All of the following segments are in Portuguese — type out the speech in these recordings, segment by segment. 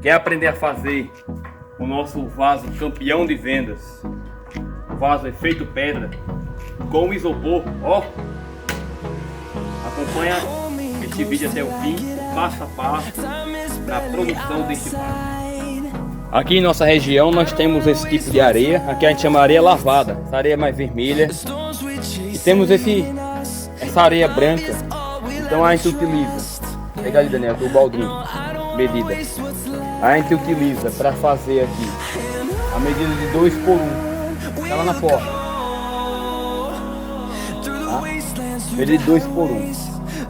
Quer aprender a fazer o nosso vaso campeão de vendas? O vaso efeito pedra com isopor, ó. Acompanha este vídeo até o fim, passo a passo, na produção deste vaso. Aqui em nossa região nós temos esse tipo de areia, aqui a gente chama areia lavada, essa areia mais vermelha. E temos essa areia branca, então a gente utiliza, pega ali Daniel, o baldinho, medida. A gente utiliza para fazer aqui a medida de 2 por 1, tá lá na porta, tá? Medida de 2 por 1.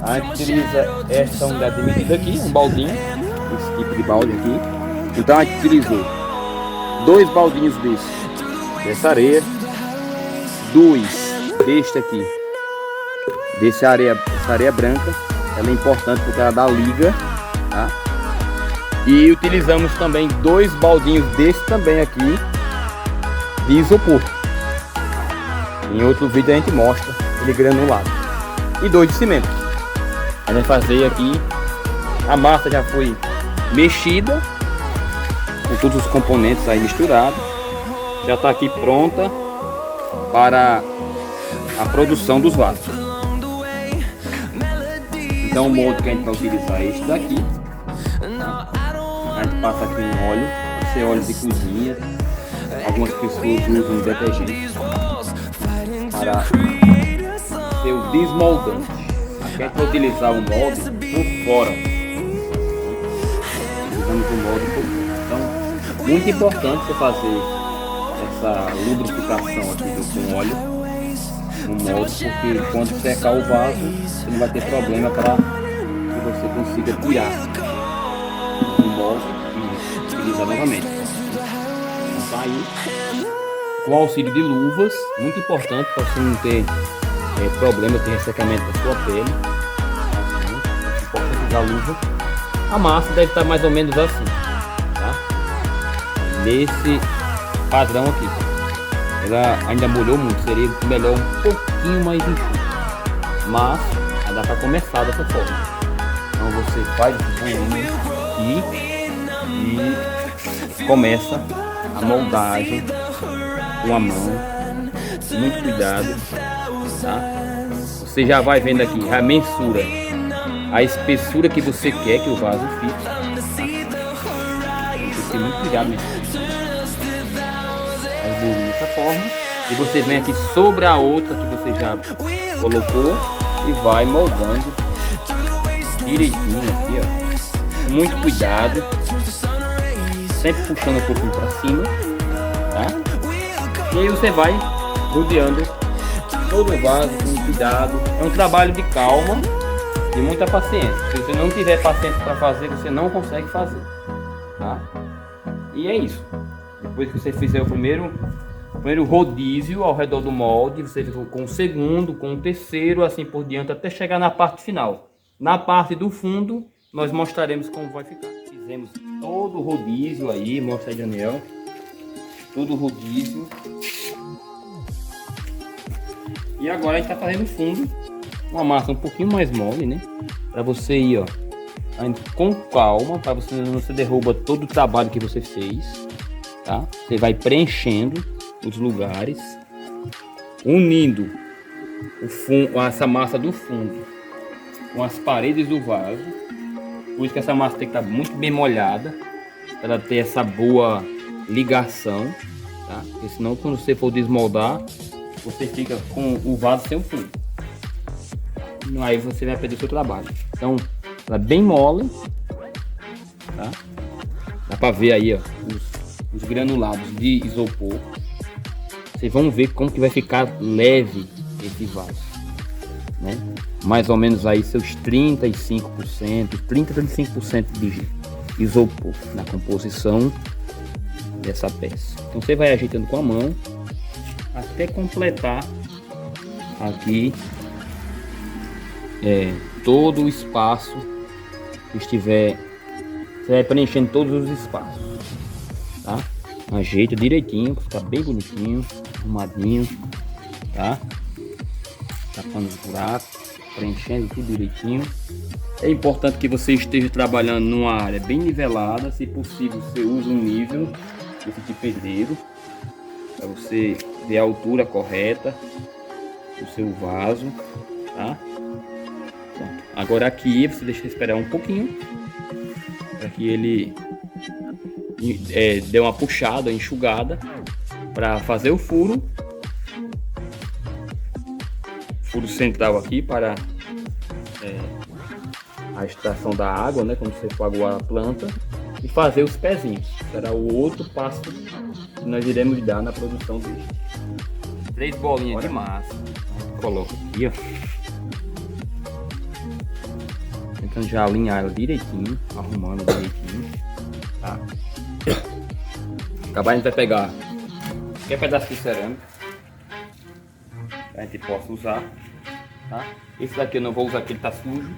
A gente utiliza essa unidade de medida aqui, um baldinho, esse tipo de balde aqui. Então a gente utilizou 2 baldinhos dessa areia, 2 deste aqui, essa areia branca, ela é importante porque ela dá liga, tá? E utilizamos também 2 baldinhos desse também aqui, de isopor. Em outro vídeo a gente mostra ele granulado. E 2 de cimento. A gente vai fazer aqui, a massa já foi mexida, com todos os componentes aí misturados, já está aqui pronta para a produção dos vasos. Então o molde que a gente vai utilizar é este daqui. A gente passa aqui um óleo, esse é óleo de cozinha, algumas pessoas usam detergente para ser o desmoldante. Aqui a gente vai utilizar o molde por fora. Utilizamos o molde por fora. Então, muito importante você fazer essa lubrificação aqui com óleo no molde, porque quando secar o vaso, você não vai ter problema para que você consiga tirar o molde e utilizar novamente. Então, aí, com o auxílio de luvas, muito importante para você não ter problema de ressecamento da sua pele. É importante usar luva. A massa deve estar mais ou menos assim, tá? Nesse padrão aqui. Ela ainda molhou muito, seria melhor um pouquinho mais enxuto, mas dá para começar dessa forma. Então você faz o e começa a moldagem com a mão, muito cuidado, tá? Você já vai vendo aqui a mensura, a espessura que você quer que o vaso fique, tá? Tem que ter muito cuidado nisso. Dessa forma, e você vem aqui sobre a outra que você já colocou e vai moldando direitinho aqui, ó. Muito cuidado, sempre puxando um pouquinho para cima, tá? E aí você vai rodeando todo o vaso com cuidado. É um trabalho de calma e muita paciência. Se você não tiver paciência para fazer, você não consegue fazer, tá? E é isso. Depois que você fizer o primeiro rodízio ao redor do molde, você ficou com o segundo, com o terceiro, assim por diante, até chegar na parte final. Na parte do fundo, nós mostraremos como vai ficar. Fizemos todo o rodízio aí, mostra aí, Daniel. Todo o rodízio. E agora a gente está fazendo o fundo, uma massa um pouquinho mais mole, né? Para você ir, ó, com calma, para você não derruba todo o trabalho que você fez. Tá? Você vai preenchendo os lugares, unindo essa massa do fundo com as paredes do vaso. Por isso que essa massa tem que estar muito bem molhada, para ela ter essa boa ligação, tá? Porque senão quando você for desmoldar, você fica com o vaso sem o fundo. Aí você vai perder o seu trabalho. Então, ela é bem mole, tá? Dá para ver aí, ó, os granulados de isopor. Vocês vão ver como que vai ficar leve esse vaso, né? Mais ou menos aí seus 35%, 30-35% de isopor na composição dessa peça. Então você vai ajeitando com a mão até completar aqui todo o espaço que estiver. Você vai preenchendo todos os espaços, tá? Ajeita direitinho, fica bem bonitinho, arrumadinho, tá? Tapando os buracos. preenchendo tudo direitinho. É importante que você esteja trabalhando numa área bem nivelada. Se possível, você usa um nível desse de pedreiro para você ver a altura correta do seu vaso, tá? Pronto. Agora aqui você deixa esperar um pouquinho para que ele dê uma puxada, enxugada, para fazer o furo central aqui para a extração da água, né, quando você for aguar a planta, e fazer os pezinhos. Será o outro passo que nós iremos dar na produção dele. 3 bolinhas de massa, coloca aqui, ó, tentando já alinhar ela direitinho, arrumando direitinho, tá? Acabar a gente vai pegar qualquer pedaço de cerâmica que a gente possa usar, tá? Esse daqui eu não vou usar porque ele tá sujo,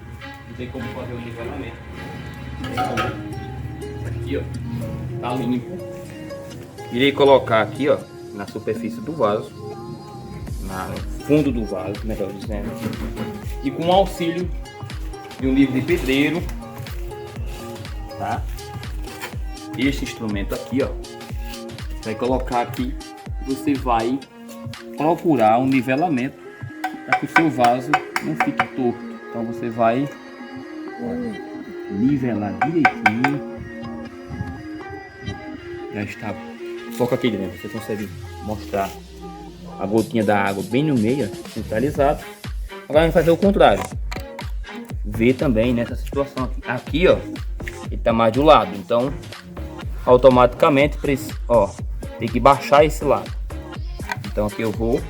não tem como fazer o nivelamento. Esse aqui, ó, tá limpo. Irei colocar aqui, ó, na superfície do vaso, no fundo do vaso, melhor dizendo, e com o auxílio de um livro de pedreiro, tá? Este instrumento aqui, ó, você vai colocar aqui, você vai procurar um nivelamento para que o seu vaso não fique torto. Então você vai nivelar direitinho. Já está. Foca aqui dentro, você consegue mostrar a gotinha da água bem no meio, centralizado. Agora vamos fazer o contrário. Ver também nessa situação aqui. Aqui, ó, ele está mais do lado, então automaticamente, ó, tem que baixar esse lado. Então aqui eu vou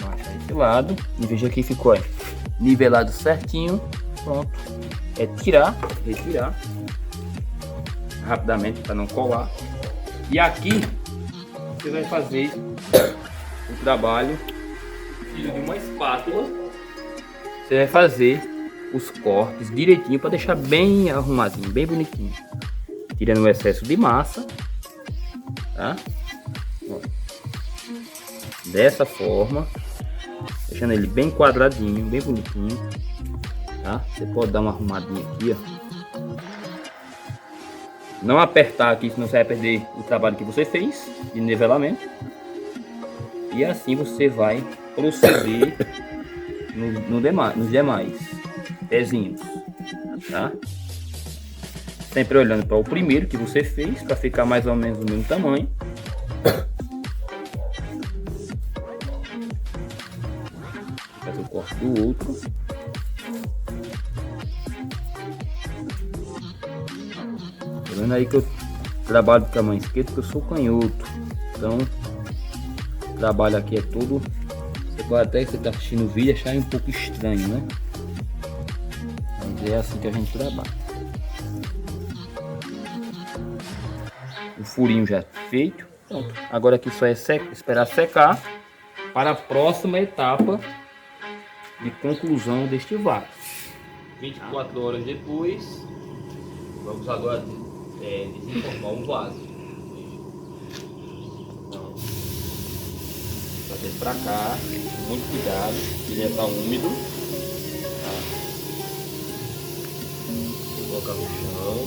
baixar esse lado e veja que ficou aí, nivelado certinho. Pronto, é retirar rapidamente para não colar. E aqui você vai fazer o trabalho de uma espátula. Você vai fazer os cortes direitinho para deixar bem arrumadinho, bem bonitinho, tirando o excesso de massa, tá? Dessa forma, deixando ele bem quadradinho, bem bonitinho, tá? Você pode dar uma arrumadinha aqui, ó. Não apertar aqui, senão você vai perder o trabalho que você fez de nivelamento. E assim você vai proceder nos demais pezinhos, tá? Sempre olhando para o primeiro que você fez, para ficar mais ou menos do mesmo tamanho. Faz o corte do outro. Tá vendo aí que eu trabalho com a mão esquerda, porque eu sou canhoto. Então, o trabalho aqui é todo. Você pode até, que você está assistindo o vídeo, achar um pouco estranho, né? Mas é assim que a gente trabalha. O furinho já feito. Pronto. Agora aqui só é esperar secar para a próxima etapa de conclusão deste vaso. 24 horas depois, vamos agora desenformar o vaso. Então, trazer para cá, com muito cuidado, ele já está úmido. Tá? Vou colocar no chão.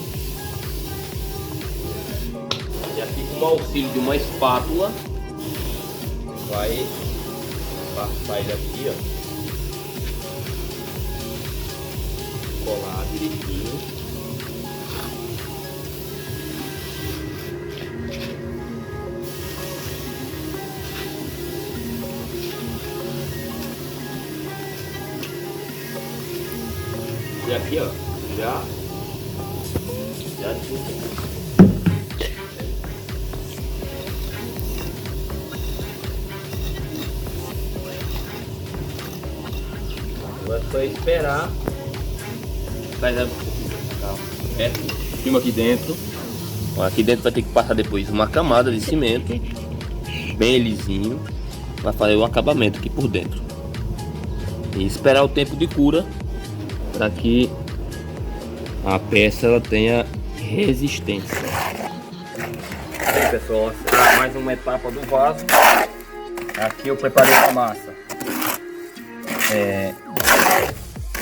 E aqui, com o auxílio de uma espátula, vai passar ele aqui, ó. Colar direitinho. E aqui, ó, já agora é só esperar. Filma aqui dentro. Aqui dentro vai ter que passar depois uma camada de cimento bem lisinho, vai fazer o acabamento aqui por dentro e esperar o tempo de cura para que a peça ela tenha resistência. Aí, pessoal, essa é mais uma etapa do vaso. Aqui eu preparei uma massa.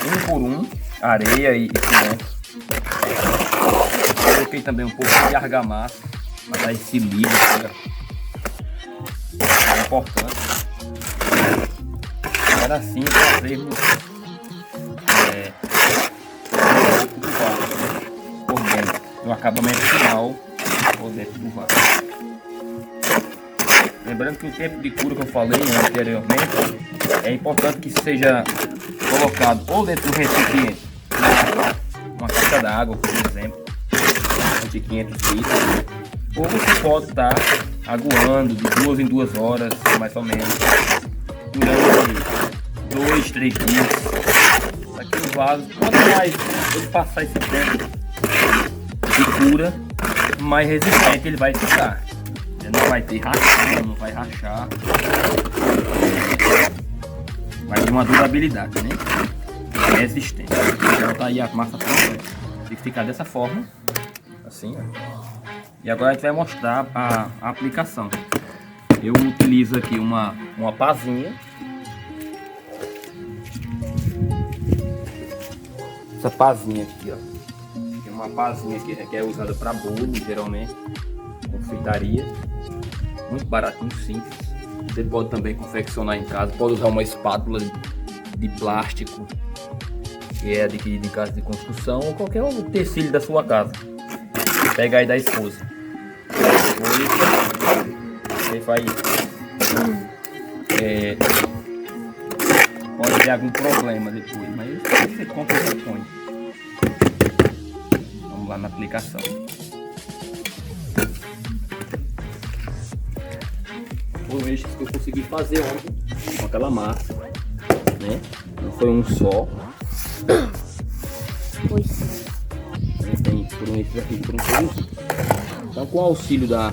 Um por um, areia e cimento. Coloquei também um pouco de argamassa para dar esse liga, é importante. Para assim fazermos por dentro, no acabamento final por dentro do vaso. Lembrando que o tempo de cura que eu falei anteriormente é importante que seja colocado ou dentro do recipiente, uma caixa d'água, por exemplo, de 500 litros, ou você pode estar aguando de 2 em 2 horas, mais ou menos, durante 2, 3 dias. Aqui no vaso, quanto mais ele passar esse tempo de cura, mais resistente ele vai ficar. Ele não vai ter rachão, não vai rachar. Vai ter uma durabilidade, né? Resistente. Então tá aí a massa pronta. Tem que ficar dessa forma. Assim, ó. E agora a gente vai mostrar a aplicação. Eu utilizo aqui uma pazinha. Essa pazinha aqui, ó. Tem uma pazinha aqui que é usada para bolo, geralmente. Confeitaria. Muito baratinho, simples. Você pode também confeccionar em casa. Pode usar uma espátula de plástico que é adquirida em casa de construção ou qualquer outro tecido da sua casa. Pega aí da esposa. Depois você vai pode ter algum problema depois, mas você compra e repõe. Vamos lá na aplicação. Foram estes que eu consegui fazer ontem com aquela massa, né? Não foi um só. Pois. Foram esses aqui, foram todos. Então, com o auxílio da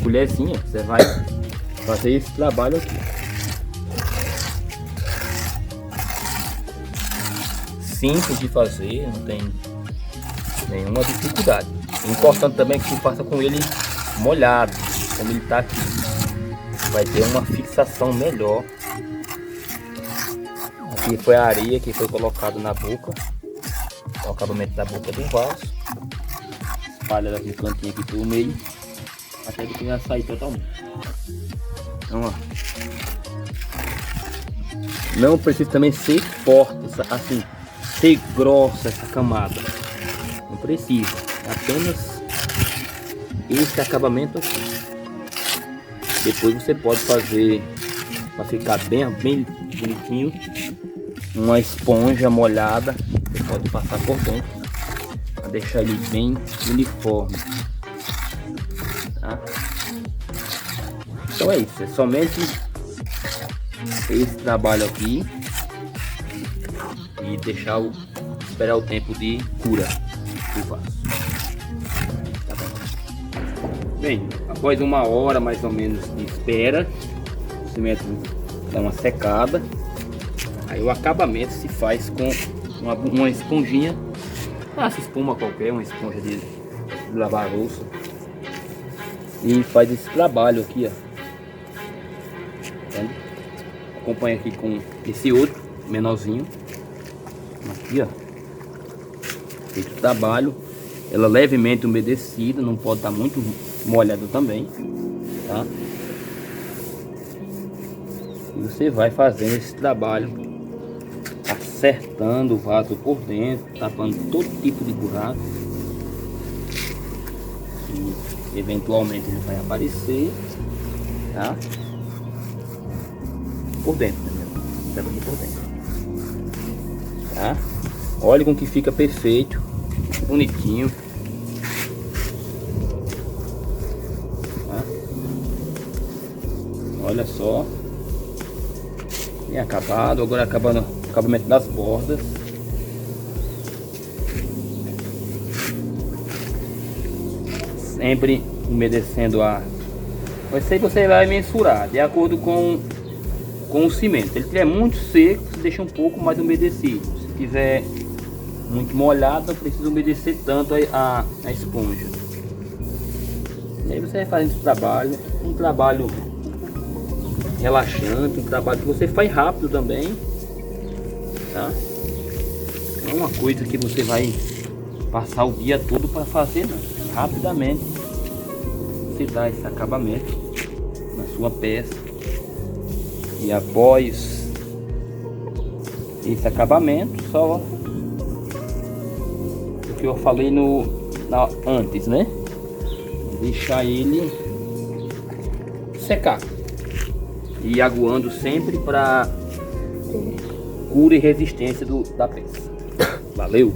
colherzinha, você vai fazer esse trabalho aqui. Simples de fazer, não tem nenhuma dificuldade. O importante também é que você faça com ele molhado, como ele está aqui. Vai ter uma fixação melhor. Aqui foi a areia que foi colocada na boca, o acabamento da boca do vaso. Espalha daquele cantinho aqui pelo meio, até que já sair totalmente. Então, ó, não precisa também ser forte, assim, ser grossa essa camada. Não precisa, é apenas esse acabamento aqui. Depois você pode fazer, para ficar bem bonitinho, uma esponja molhada. Você pode passar por dentro para deixar ele bem uniforme, tá? Então é isso, é somente esse trabalho aqui e esperar o tempo de cura do vaso. Tá bom. Bem, após 1 hora mais ou menos de espera, o cimento dá uma secada. Aí o acabamento se faz com uma esponjinha, essa espuma qualquer, uma esponja de lavar louça, e faz esse trabalho aqui, ó. Tá? Acompanha aqui com esse outro menorzinho aqui, ó. Feito o trabalho, ela levemente umedecida, não pode estar muito molhado também, tá? E você vai fazendo esse trabalho, acertando o vaso por dentro, tapando todo tipo de buraco. E eventualmente ele vai aparecer, tá? Por dentro, entendeu? Aqui por dentro, tá? Olha com que fica perfeito, bonitinho, tá? Olha só, bem acabado. Agora acabando o acabamento das bordas. Sempre umedecendo a... Você vai mensurar de acordo com o cimento. Se ele estiver muito seco, você deixa um pouco mais umedecido. Se estiver muito molhado, não precisa umedecer tanto a esponja. E aí você vai fazendo esse trabalho, um trabalho relaxante, um trabalho que você faz rápido também, tá? Não é uma coisa que você vai passar o dia todo para fazer, não. Rapidamente você dá esse acabamento na sua peça, e após esse acabamento, só o que eu falei antes, né? Deixar ele secar e aguando sempre para cura e resistência da peça. Valeu!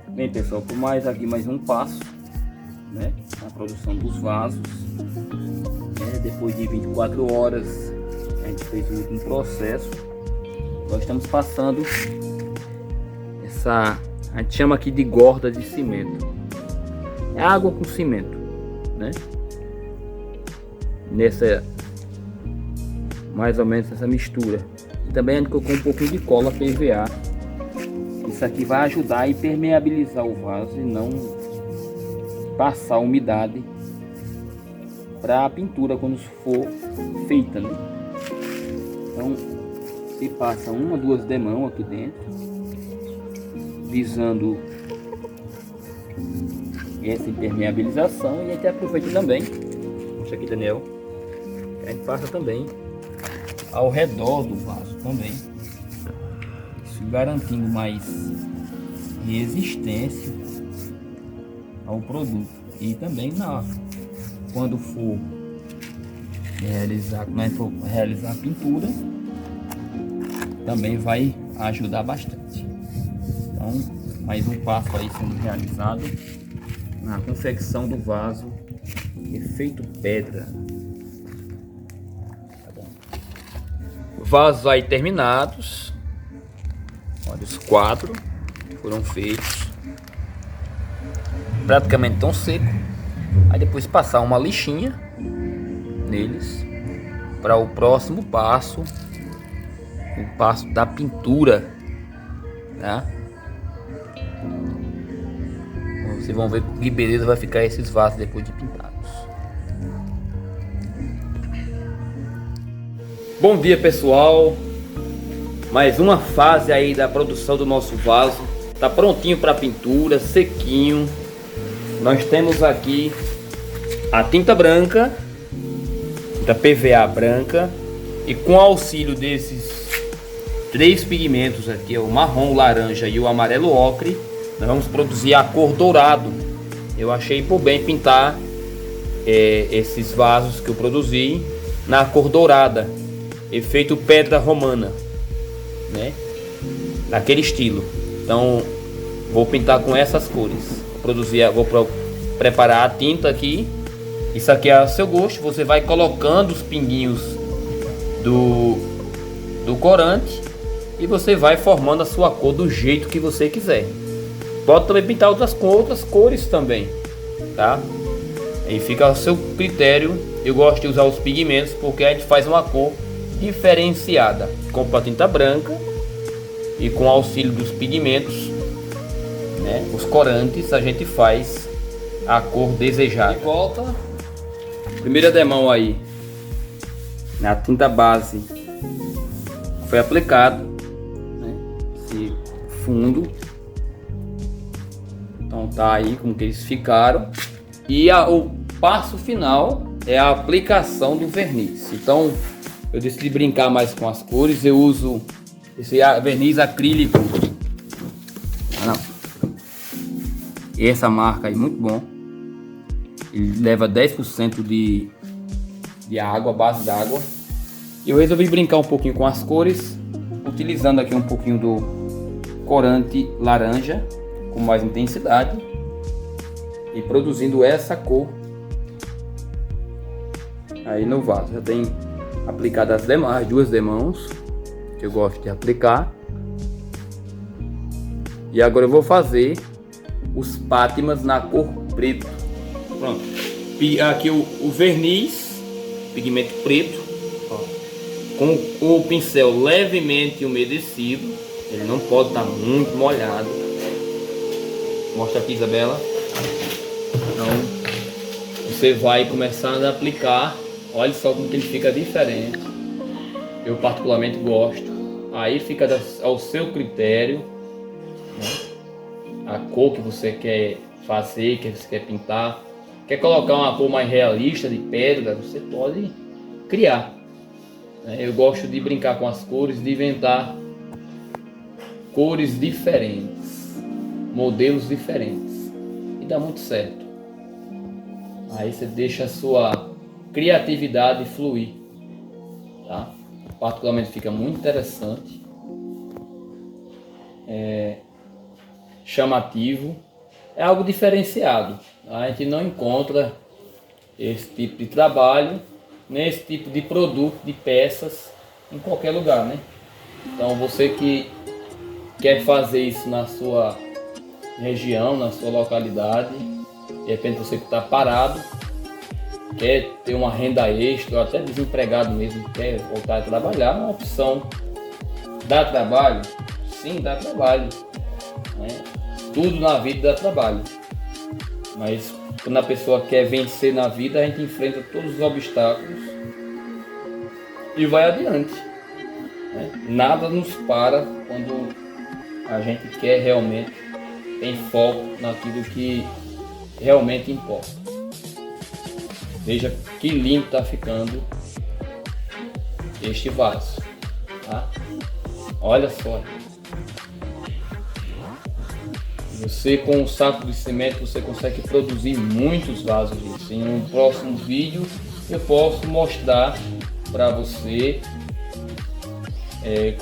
Bem, pessoal, por mais um passo, né, na produção dos vasos, né, depois de 24 horas a gente fez o último processo. Nós estamos passando essa, a gente chama aqui de gorda de cimento, é água com cimento, né, nessa, mais ou menos essa mistura. E também a gente colocou um pouquinho de cola PVA. Isso aqui vai ajudar a impermeabilizar o vaso e não passar umidade para a pintura quando for feita, né? Então se passa 1 ou 2 demãos aqui dentro, visando essa impermeabilização, e a gente aproveita também, puxa aqui, Daniel, a gente passa também ao redor do vaso também, garantindo mais resistência ao produto. E também quando for realizar a pintura, também vai ajudar bastante. Então, mais um passo aí sendo realizado na confecção do vaso efeito pedra. Tá bom. Vasos aí terminados. Olha, os 4 foram feitos, praticamente tão seco. Aí depois passar uma lixinha neles para o próximo passo, o passo da pintura, tá? Vocês vão ver que beleza vai ficar esses vasos depois de pintados. Bom dia, pessoal. Mais uma fase aí da produção do nosso vaso. Tá prontinho para pintura, sequinho. Nós temos aqui a tinta branca, da PVA branca, e com auxílio desses 3 pigmentos aqui, o marrom, o laranja e o amarelo ocre, nós vamos produzir a cor dourado. Eu achei por bem pintar esses vasos que eu produzi na cor dourada, efeito pedra romana, né, naquele estilo. Então vou pintar com essas cores, vou preparar a tinta aqui. Isso aqui é a seu gosto, você vai colocando os pinguinhos do corante e você vai formando a sua cor do jeito que você quiser. Pode também pintar outras cores também, tá? Aí fica ao seu critério. Eu gosto de usar os pigmentos porque a gente faz uma cor diferenciada. Compro a tinta branca e com o auxílio dos pigmentos, né, os corantes, a gente faz a cor desejada. De volta, primeira demão aí na tinta base foi aplicado, né, esse fundo. Então tá aí como que eles ficaram. E o passo final é a aplicação do verniz. Então eu decidi brincar mais com as cores. Eu uso esse verniz acrílico. E essa marca aí, muito bom. Ele leva 10% de água, base d'água. E eu resolvi brincar um pouquinho com as cores, utilizando aqui um pouquinho do corante laranja com mais intensidade e produzindo essa cor aí no vaso. Já tem aplicado as demais, 2 demãos que eu gosto de aplicar. E agora eu vou fazer os pátimas na cor preto. Pronto. Aqui o verniz, pigmento preto, ó, com o pincel levemente umedecido. Ele não pode estar muito molhado. Mostra aqui, Isabela. Então, você vai começar a aplicar. Olha só como que ele fica diferente. Eu particularmente gosto. Aí fica ao seu critério, né? A cor que você quer fazer, que você quer pintar. Quer colocar uma cor mais realista de pedra, você pode criar. Eu gosto de brincar com as cores, de inventar cores diferentes, modelos diferentes, e dá muito certo. Aí você deixa a sua criatividade fluir, tá? Particularmente fica muito interessante, chamativo, é algo diferenciado. A gente não encontra esse tipo de trabalho, nesse tipo de produto, de peças, em qualquer lugar, né? Então você que quer fazer isso na sua região, na sua localidade, de repente você que está parado, quer ter uma renda extra, ou até desempregado mesmo, quer voltar a trabalhar, uma opção. Dá trabalho? Sim, dá trabalho, né? Tudo na vida dá trabalho. Mas quando a pessoa quer vencer na vida, a gente enfrenta todos os obstáculos e vai adiante, né? Nada nos para quando a gente quer realmente, tem foco naquilo que realmente importa. Veja que lindo está ficando este vaso, tá? Olha só. Você com um saco de cimento você consegue produzir muitos vasos disso. Em um próximo vídeo eu posso mostrar para você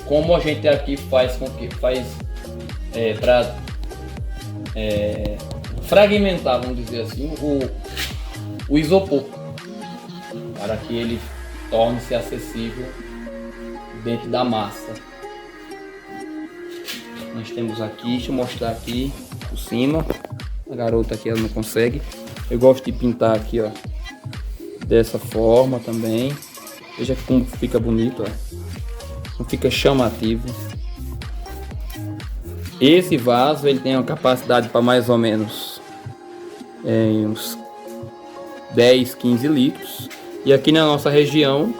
como a gente aqui faz para fragmentar, vamos dizer assim, o isopor, para que ele torne-se acessível dentro da massa. Nós temos aqui, deixa eu mostrar aqui por cima. A garota aqui ela não consegue. Eu gosto de pintar aqui, ó, dessa forma também. Veja como fica bonito, ó. Como fica chamativo. Esse vaso ele tem uma capacidade para mais ou menos uns 10, 15 litros. E aqui na nossa região,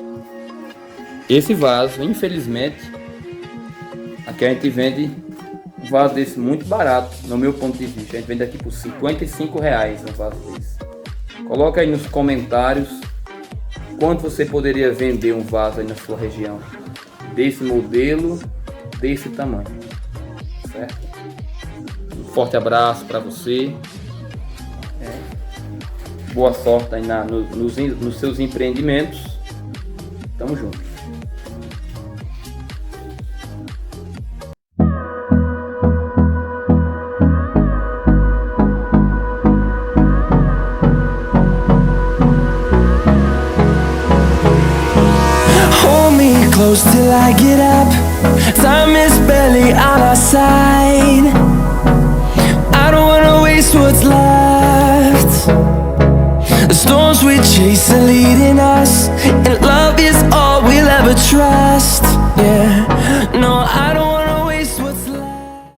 esse vaso, infelizmente, aqui a gente vende um vaso desse muito barato, no meu ponto de vista. A gente vende aqui por R$55 um vaso desse. Coloca aí nos comentários quanto você poderia vender um vaso aí na sua região, desse modelo, desse tamanho, certo? Um forte abraço para você. Boa sorte aí nos seus empreendimentos. Tamo junto. Close till I get up. Time is barely on our side. I don't wanna waste what's left. The storms we chase are leading us, and love is all we'll ever trust.